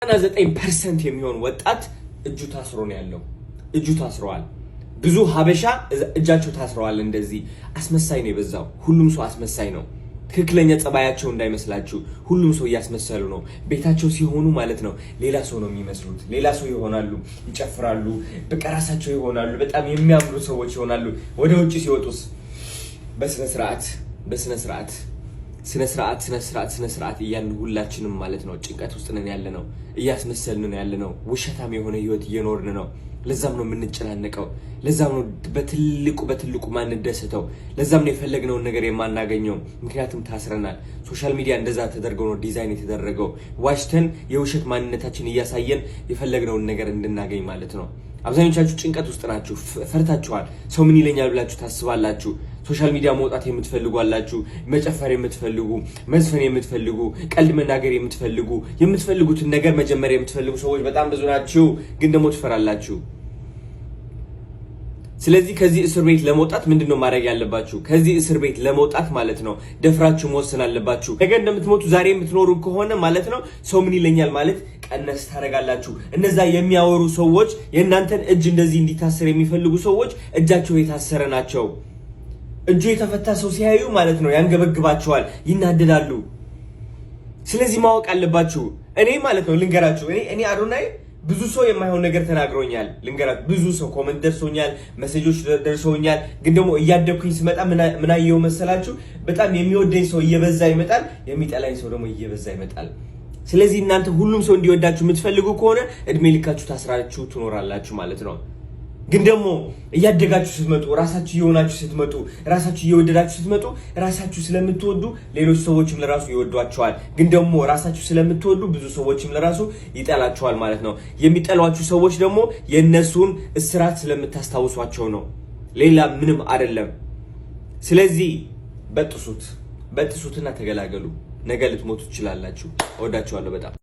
99% የሚሆን ወጣት እጁ ታስሮ ነው ያለው። እጁ ታስሯል። ብዙ ሀበሻ እጃቸው ታስረዋል። እንደዚህ አስመሳይ ነው የበዛው። ሁሉም ሰው አስመሳይ ነው። ትክክለኛ ጸባያቸው እንዳይመስላችሁ ሁሉም ሰው እያስመሰሉ ነው። ቤታቸው ሲሆኑ ማለት ነው ሌላ ሰው ነው የሚመስሉት። ሌላ ሰው ይሆናሉ፣ ይጨፍራሉ፣ በቃ ራሳቸው ይሆናሉ። በጣም የሚያምሩ ሰዎች ይሆናሉ። ወደ ውጪ ሲወጡስ ስነ ስርዓት እያልን ሁላችንም ማለት ነው ጭንቀት ውስጥ ነን ያለነው። እያስመሰልን ነው ያለነው። ውሸታም የሆነ ህይወት እየኖርን ነው። ለዛም ነው የምንጨናነቀው። ለዛም ነው በትልቁ ማንደሰተው። ለዛም ነው የፈለግነውን ነገር የማናገኘው። ምክንያቱም ታስረናል። ሶሻል ሚዲያ እንደዛ ተደርገው ነው ዲዛይን የተደረገው። ዋሽተን የውሸት ማንነታችን እያሳየን የፈለግነውን ነገር እንድናገኝ ማለት ነው። አብዛኞቻችሁ ጭንቀት ውስጥ ናችሁ። ፈርታችኋል። ሰው ምን ይለኛል ብላችሁ ታስባላችሁ። ሶሻል ሚዲያ መውጣት የምትፈልጉ አላችሁ። መጨፈር የምትፈልጉ፣ መዝፈን የምትፈልጉ፣ ቀልድ መናገር የምትፈልጉትን ነገር መጀመር የምትፈልጉ ሰዎች በጣም ብዙ ናችሁ። ግን ደግሞ ትፈራላችሁ። ስለዚህ ከዚህ እስር ቤት ለመውጣት ምንድነው ማድረግ ያለባችሁ? ከዚህ እስር ቤት ለመውጣት ማለት ነው ደፍራችሁ መወሰን አለባችሁ። ነገ እንደምትሞቱ ዛሬ የምትኖሩ ከሆነ ማለት ነው ሰው ምን ይለኛል ማለት ቀነስ ታደርጋላችሁ። እነዛ የሚያወሩ ሰዎች የእናንተን እጅ እንደዚህ እንዲታሰር የሚፈልጉ ሰዎች እጃቸው የታሰረ ናቸው። እጁ የተፈታ ሰው ሲያዩ ማለት ነው ያንገበግባቸዋል፣ ይናደዳሉ። ስለዚህ ማወቅ አለባችሁ። እኔ ማለት ነው ልንገራችሁ፣ እኔ አዶናይ ብዙ ሰው የማይሆን ነገር ተናግሮኛል። ልንገራችሁ፣ ብዙ ሰው ኮሜንት ደርሶኛል፣ ሜሴጆች ደርሶኛል። ግን ደግሞ እያደኩኝ ስመጣ ምን አየው መሰላችሁ? በጣም የሚወደኝ ሰው እየበዛ ይመጣል፣ የሚጠላኝ ሰው ደግሞ እየበዛ ይመጣል። ስለዚህ እናንተ ሁሉም ሰው እንዲወዳችሁ የምትፈልጉ ከሆነ እድሜ ልካችሁ ታስራችሁ ትኖራላችሁ ማለት ነው። ግን ደግሞ እያደጋችሁ ስትመጡ፣ ራሳችሁ እየሆናችሁ ስትመጡ፣ ራሳችሁ እየወደዳችሁ ስትመጡ፣ ራሳችሁ ስለምትወዱ ሌሎች ሰዎችም ለራሱ ይወዷቸዋል። ግን ደግሞ ራሳችሁ ስለምትወዱ ብዙ ሰዎችም ለራሱ ይጠላቸዋል ማለት ነው። የሚጠሏችሁ ሰዎች ደግሞ የነሱን እስራት ስለምታስታውሷቸው ነው። ሌላ ምንም አይደለም። ስለዚህ በጥሱትና ተገላገሉ። ነገ ልትሞቱ ትችላላችሁ። እወዳችኋለሁ በጣም።